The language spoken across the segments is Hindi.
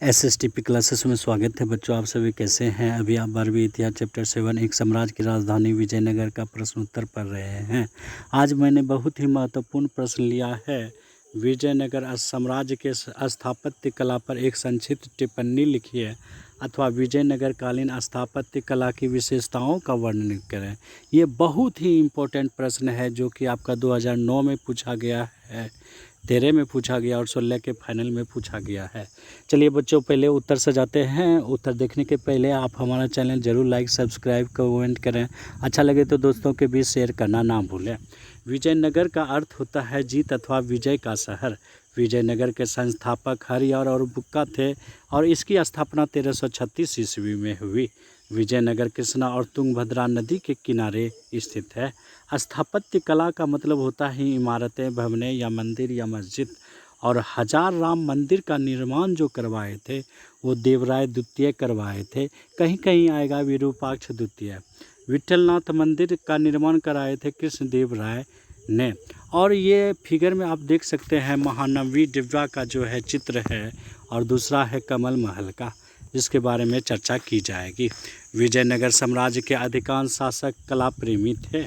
एसएसटीपी क्लासेस में स्वागत है बच्चों। आप सभी कैसे हैं? अभी आप 12वीं इतिहास चैप्टर 7 एक साम्राज्य की राजधानी विजयनगर का प्रश्न उत्तर पढ़ रहे हैं। आज मैंने बहुत ही महत्वपूर्ण प्रश्न लिया है। विजयनगर साम्राज्य के स्थापत्य कला पर एक संक्षिप्त टिप्पणी लिखिए अथवा विजयनगर कालीन स्थापत्य कला की विशेषताओं का वर्णन करें। ये बहुत ही इम्पोर्टेंट प्रश्न है जो कि आपका 2009 में पूछा गया है, 13 में पूछा गया और 16 के फाइनल में पूछा गया है। चलिए बच्चों, पहले उत्तर सजाते हैं। उत्तर देखने के पहले आप हमारा चैनल जरूर लाइक, सब्सक्राइब, कमेंट करें। अच्छा लगे तो दोस्तों के बीच शेयर करना ना भूलें। विजयनगर का अर्थ होता है जीत अथवा विजय का शहर। विजयनगर के संस्थापक हरिहर और बुक्का थे और इसकी स्थापना 1336 ईस्वी में हुई। विजयनगर कृष्णा और तुंगभद्रा नदी के किनारे स्थित है। स्थापत्य कला का मतलब होता है इमारतें, भवनें या मंदिर या मस्जिद। और हजार राम मंदिर का निर्माण जो करवाए थे वो देवराय द्वितीय करवाए थे। कहीं कहीं आएगा विरूपाक्ष द्वितीय। विट्ठलनाथ मंदिर का निर्माण कराए थे कृष्णदेव राय ने। और ये फिगर में आप देख सकते हैं महानवी दिव्या का जो है चित्र है और दूसरा है कमल महल का, जिसके बारे में चर्चा की जाएगी। विजयनगर साम्राज्य के अधिकांश शासक कला प्रेमी थे।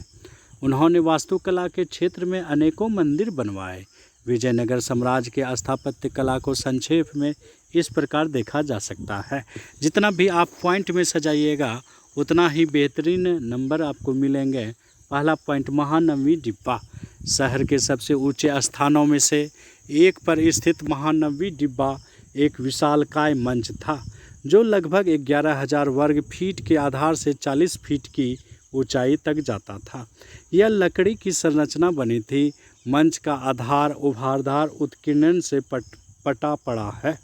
उन्होंने वास्तुकला के क्षेत्र में अनेकों मंदिर बनवाए। विजयनगर साम्राज्य के स्थापत्य कला को संक्षेप में इस प्रकार देखा जा सकता है। जितना भी आप पॉइंट में सजाइएगा उतना ही बेहतरीन नंबर आपको मिलेंगे। पहला पॉइंट, महानवी डिब्बा। शहर के सबसे ऊंचे स्थानों में से एक पर स्थित महानवी डिब्बा एक विशालकाय मंच था जो लगभग 11,000 वर्ग फीट के आधार से 40 फीट की ऊंचाई तक जाता था। यह लकड़ी की संरचना बनी थी। मंच का आधार उभारदार उत्कीर्णन से पटा पड़ा है।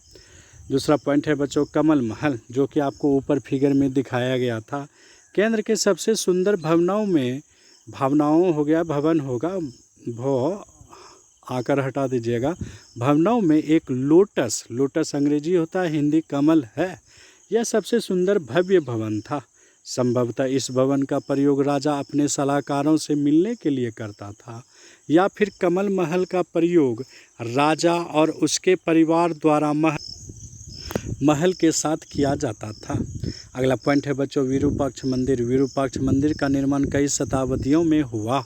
दूसरा पॉइंट है बच्चों, कमल महल, जो कि आपको ऊपर फिगर में दिखाया गया था। केंद्र के सबसे सुंदर भवन होगा भो आकर हटा दीजिएगा। भवनों में एक लोटस अंग्रेजी होता है, हिंदी कमल है। यह सबसे सुंदर भव्य भवन था। संभवतः इस भवन का प्रयोग राजा अपने सलाहकारों से मिलने के लिए करता था या फिर कमल महल का प्रयोग राजा और उसके परिवार द्वारा महल के साथ किया जाता था। अगला पॉइंट है बच्चों, विरूपाक्ष मंदिर। विरूपाक्ष मंदिर का निर्माण कई शताब्दियों में हुआ।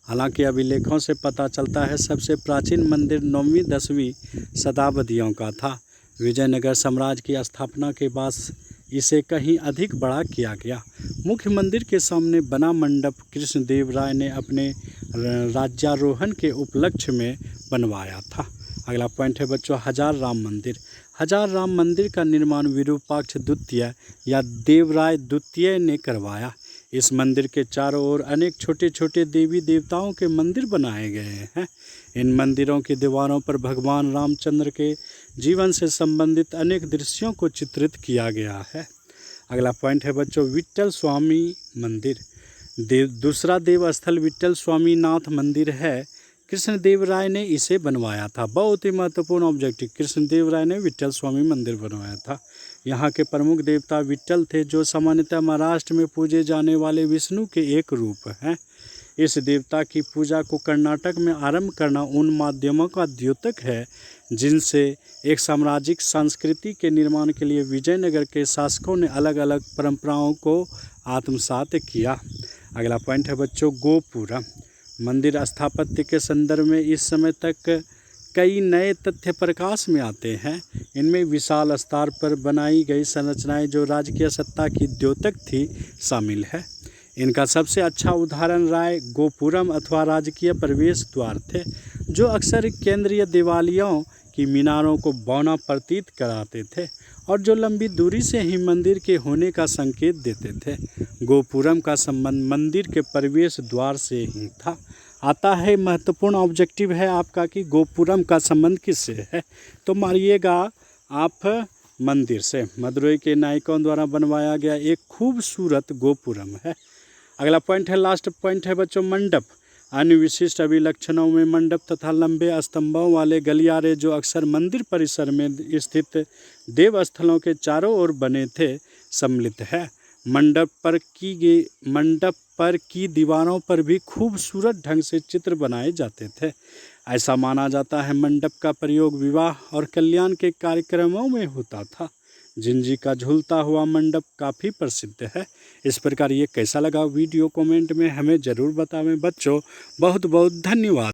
हालांकि अभिलेखों से पता चलता है सबसे प्राचीन मंदिर 9वीं 10वीं शताब्दियों का था। विजयनगर साम्राज्य की स्थापना के बाद इसे कहीं अधिक बड़ा किया गया। मुख्य मंदिर के सामने बना मंडप कृष्णदेव राय ने अपने राज्यारोहण के उपलक्ष्य में बनवाया था। अगला पॉइंट है बच्चों, हजार राम मंदिर। हजार राम मंदिर का निर्माण विरूपाक्ष द्वितीय या देवराय द्वितीय ने करवाया। इस मंदिर के चारों ओर अनेक छोटे छोटे देवी देवताओं के मंदिर बनाए गए हैं। इन मंदिरों की दीवारों पर भगवान रामचंद्र के जीवन से संबंधित अनेक दृश्यों को चित्रित किया गया है। अगला पॉइंट है बच्चों, विट्ठल स्वामी मंदिर। दूसरा देव स्थल विट्ठल स्वामी नाथ मंदिर है। कृष्णदेव राय ने इसे बनवाया था। बहुत ही महत्वपूर्ण ऑब्जेक्टिव, कृष्णदेव राय ने विट्ठल स्वामी मंदिर बनवाया था। यहाँ के प्रमुख देवता विट्ठल थे, जो सामान्यतः महाराष्ट्र में पूजे जाने वाले विष्णु के एक रूप हैं। इस देवता की पूजा को कर्नाटक में आरंभ करना उन माध्यमों का द्योतक है जिनसे एक साम्राज्यिक संस्कृति के निर्माण के लिए विजयनगर के शासकों ने अलग अलग परंपराओं को आत्मसात किया। अगला पॉइंट है बच्चों, गोपुरम मंदिर। स्थापत्य के संदर्भ में इस समय तक कई नए तथ्य प्रकाश में आते हैं। इनमें विशाल स्तर पर बनाई गई संरचनाएं जो राजकीय सत्ता की द्योतक थी शामिल है। इनका सबसे अच्छा उदाहरण राय गोपुरम अथवा राजकीय प्रवेश द्वार थे, जो अक्सर केंद्रीय दिवालियों की मीनारों को बौना प्रतीत कराते थे और जो लंबी दूरी से ही मंदिर के होने का संकेत देते थे। गोपुरम का संबंध मंदिर के प्रवेश द्वार से ही था। आता है महत्वपूर्ण ऑब्जेक्टिव है आपका कि गोपुरम का संबंध किससे है, तो मानिएगा आप मंदिर से। मदुरई के नायकों द्वारा बनवाया गया एक खूबसूरत गोपुरम है। अगला पॉइंट है, लास्ट पॉइंट है बच्चों, मंडप। अन्य विशिष्ट अभिलक्षणों में मंडप तथा लंबे स्तंभों वाले गलियारे जो अक्सर मंदिर परिसर में स्थित देव स्थलों के चारों ओर बने थे सम्मिलित है। मंडप पर की दीवारों पर भी खूबसूरत ढंग से चित्र बनाए जाते थे। ऐसा माना जाता है मंडप का प्रयोग विवाह और कल्याण के कार्यक्रमों में होता था। जिंजी का झूलता हुआ मंडप काफ़ी प्रसिद्ध है। इस प्रकार ये कैसा लगा वीडियो कमेंट में हमें ज़रूर बतावें बच्चों। बहुत बहुत धन्यवाद।